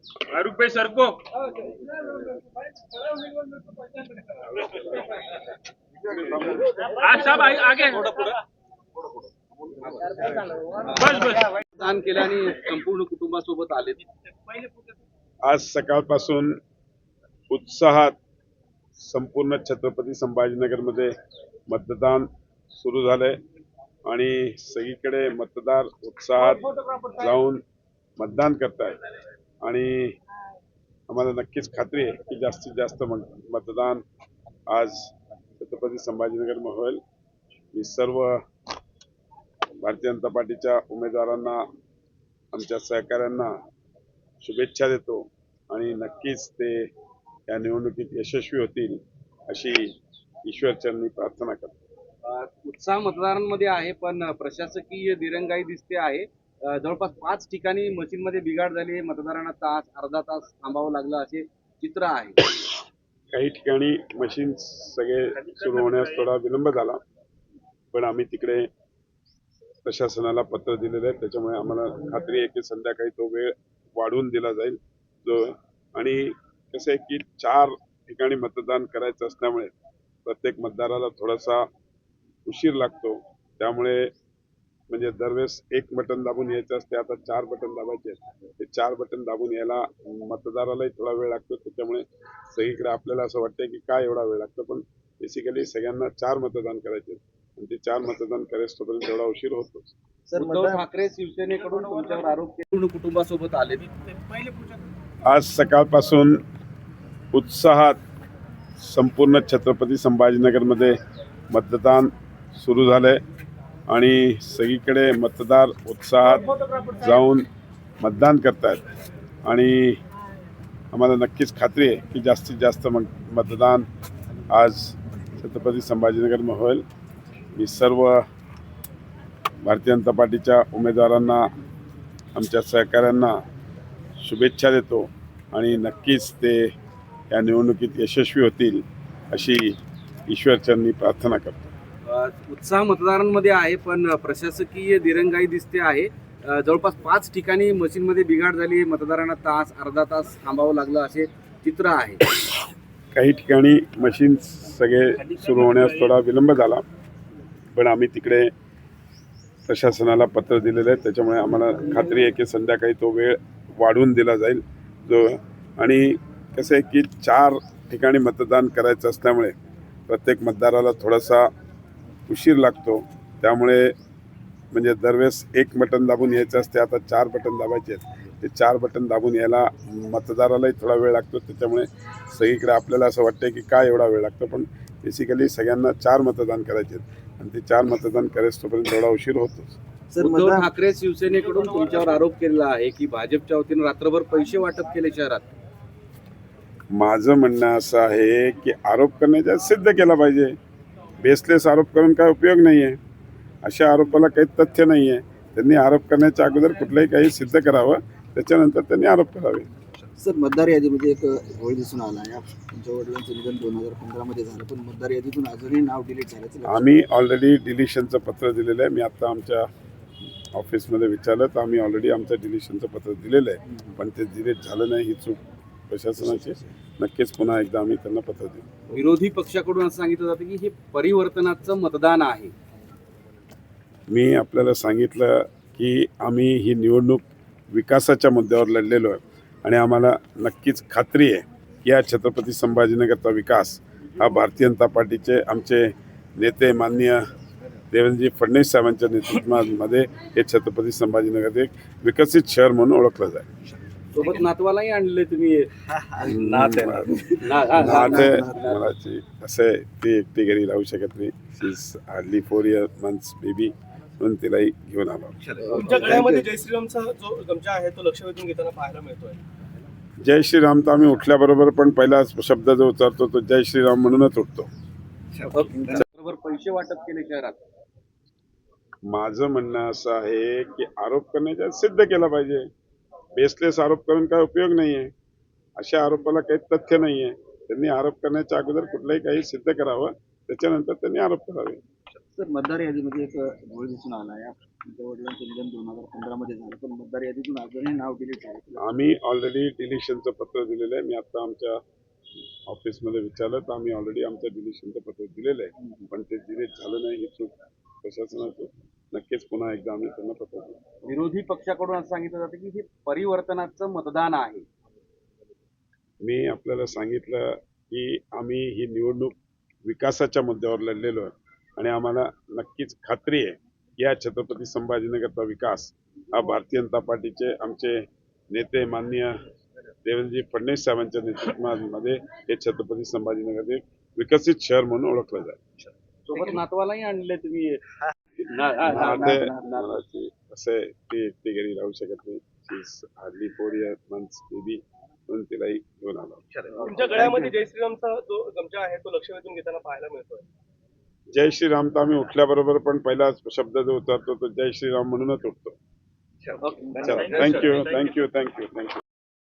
फारूक भाई सर को आज साहब आगे बस बस दान केलं आणि संपूर्ण कुटुंबासोबत आले. आज सकाळपासून उत्साहात संपूर्ण छत्रपती संभाजीनगरमध्ये मतदान सुरू झालंय आणि सगळीकडे मतदार उत्साहात जाऊन मतदान करतायत आणि आम्हाला नक्कीच खात्री आहे की जास्तीत जास्त मतदान आज छत्रपती संभाजीनगरमध्ये होईल. मी सर्व भारतीय जनता पार्टीच्या उमेदवारांना, आमच्या सहकाऱ्यांना शुभेच्छा देतो आणि नक्कीच ते या निवडणुकीत यशस्वी होतील अशी ईश्वरचरणी प्रार्थना करतो. उत्साह मतदारांमध्ये आहे, पण प्रशासकीय दिरंगाई दिसते आहे. जवळपास 5 ठिकाणी मशीनमध्ये बिघाड झाली, मतदारांना अर्धा तास थांबावं लागलं असे चित्र आहे. काही ठिकाणी मशीन सगळे सुरू होण्यास थोडा विलंब झाला, पण आम्ही तिकडे प्रशासनाला पत्र दिलेलं आहे. त्याच्यामुळे आम्हाला खात्री आहे की संध्याकाळी तो वेळ वाढवून दिला जाईल. आणि कसं आहे की 4 ठिकाणी मतदान करायचं असल्यामुळे प्रत्येक मतदाराला थोडासा उशीर लागतो. त्यामुळे म्हणजे दरवेळेस एक बटन दाबून यायचं असते, आता 4 बटन दाबायचे. ते 4 बटन दाबून यायला मतदारालाही थोडा वेळ लागतो. त्याच्यामुळे सगळीकडे आपल्याला असं वाटतंय की काय एवढा वेळ लागतो, पण बेसिकली सगळ्यांना 4 मतदान करायचे आणि ते 4 मतदान करायच तोपर्यंत एवढा उशीर होतो. उद्धव ठाकरे शिवसेनेकडून तुमच्यावर आरोप केले, कुटुंबासोबत आले. आज सकाळपासून उत्साहात संपूर्ण छत्रपती संभाजीनगरमध्ये मतदान सुरू झालंय आणि सगळीकडे मतदार उत्साहात जाऊन मतदान करतायत आणि आम्हाला नक्कीच खात्री आहे की जास्तीत जास्त मतदान आज छत्रपती संभाजीनगरमध्ये होईल. मी सर्व भारतीय जनता पार्टीच्या उमेदवारांना, आमच्या सहकाऱ्यांना शुभेच्छा देतो आणि नक्कीच ते या निवडणुकीत यशस्वी होतील अशी ईश्वरचरणी प्रार्थना करतो. उत्साह मतदारांमध्ये आहे, पण प्रशासकीय दिरंगाई दिसते आहे. जवळपास 5 ठिकाणी मशीनमध्ये बिघाड झाली, मतदारांना अर्धा तास थांबावं लागलं असे चित्र आहे. काही ठिकाणी मशीन सगळे सुरू होण्यास थोडा विलंब झाला, पण आम्ही तिकडे प्रशासनाला पत्र दिलेलं आहे. त्याच्यामुळे आम्हाला खात्री आहे की संध्याकाळी तो वेळ वाढवून दिला जाईल. आणि कसं आहे की 4 ठिकाणी मतदान करायचं असल्यामुळे प्रत्येक मतदाराला थोडासा उशीर लागतो. त्यामुळे म्हणजे दरवेळेस एक बटन दाबून यायचं असते, आता 4 बटन दाबायचे. ते 4 बटन दाबून यायला मतदारालाही थोडा वेळ लागतो. त्याच्यामुळे सगळीकडे आपल्याला असं वाटतं की काय एवढा वेळ लागतो, पण बेसिकली सगळ्यांना 4 मतदान करायचे आणि ते 4 मतदान करायचं तोपर्यंत थोडा उशीर होतो. उद्धव ठाकरे शिवसेनेकडून तुमच्यावर आरोप केलेला आहे की भाजपच्या वतीने रात्रभर पैसे वाटप केले शहरात. माझं म्हणणं असं आहे की आरोप करण्याचा सिद्ध केला पाहिजे. बेसलेस आरोप करून काय उपयोग नाही आहे. अशा आरोपाला काही तथ्य नाही आहे. त्यांनी आरोप करण्याच्या अगोदर कुठलंही काही सिद्ध करावं, त्याच्यानंतर त्यांनी आरोप करावे. सर, मतदार यादीमध्ये एक होळ दिसून आला आहे. तुमच्या वडिलांचं निधन 2015 मध्ये झालं, पण मतदार यादीतून अजूनही नाव डिलीट झाल्याचं आम्ही ऑलरेडी डिलिशनचं पत्र दिलेलं आहे. मी आता आमच्या ऑफिसमध्ये विचारलं तर आम्ही ऑलरेडी आमचं डिलिशनचं पत्र दिलेलं आहे, पण ते डिलीट झालं नाही. ही चूक प्रशासनाची. नक्कीच पुन्हा एकदा आम्ही त्यांना पत्र देऊ. विरोधी पक्षाकडून असं सांगितलं जातं की हे परिवर्तनाचं मतदान आहे. मी आपल्याला सांगितलं की आम्ही ही निवडणूक विकासाच्या मुद्द्यावर लढलेलो आहे आणि आम्हाला नक्कीच खात्री आहे की या छत्रपती संभाजीनगरचा विकास हा भारतीय जनता पार्टीचे आमचे नेते माननीय देवेंद्रजी फडणवीस साहेबांच्या नेतृत्वामध्ये हे छत्रपती संभाजीनगर एक विकसित शहर म्हणून ओळखलं जाईल. सोबत नातवालाही आणले तुम्ही. मलाची असं ती एकटी घरी राहू शकत नाही. शी इज हार्डली 4 months बेबी, म्हणून तिलाही घेऊन आलो. तुमच्या गळ्यामध्ये जय श्रीरामचा जो गमछा आहे तो लक्ष वेधून घेताना पाहायला मिळतोय. जय श्रीराम तर आम्ही उठल्याबरोबर पण पहिला शब्द जो उच्चारतो तो जय श्रीराम म्हणूनच उठतो. पैसे वाटप केले शहरात. माझं म्हणणं असं आहे की आरोप करण्याचा सिद्ध केला पाहिजे. बेसलेस आरोप करून काय उपयोग नाही आहे. अशा आरोपाला काही तथ्य नाही आहे. त्यांनी आरोप करण्याच्या अगोदर कुठलंही काही सिद्ध करावं, त्याच्यानंतर त्यांनी आरोप करावे. सर, मतदार यादीमध्ये एक घोळ दिसून आला आहे. तुमच्या वडिलांचं निधन 2015 मध्ये झालं, पण मतदार यादीतून अजूनही नाव डिलीट झालं. आम्ही ऑलरेडी डिलिशनचं पत्र दिलेलं आहे. मी आता आमच्या ऑफिसमध्ये विचारलं तर आम्ही ऑलरेडी आमचं डिलिशनचं पत्र दिलेलं आहे, पण ते डिलीट झालं नाही ही चूक प्रशासनाचं. नक्कीच पुन्हा एकदा आम्ही त्यांना पत्र देऊ. विरोधी पक्षाकडून असं सांगितलं जातं की हे परिवर्तनाचं मतदान आहे. मी आपल्याला सांगितलं की आम्ही ही निवडणूक विकासाच्या मुद्द्यावर लढलेलो आहे आणि आम्हाला नक्कीच खात्री आहे की या छत्रपती संभाजीनगरचा विकास हा भारतीय जनता पार्टीचे आमचे नेते माननीय देवेंद्रजी फडणवीस साहेबांच्या नेतृत्वामध्ये हे छत्रपती संभाजीनगर एक विकसित शहर म्हणून ओळखलं जाईल. सोबत नातवालाही आणले तुम्ही. असं ते घरी राहू शकत नाही. हार्डली 4 months बेबी म्हणून तिलाही घेऊन आलो. तुमच्या गळ्यामध्ये जय श्रीरामचा जो गमछा आहे तो लक्ष वेधून घेताना पाहायला मिळतोय. जय श्रीराम तर आम्ही उठल्याबरोबर पण पहिला शब्द जो उतरतो तो जय श्रीराम म्हणूनच उठतो. Okay. चला, थँक्यू.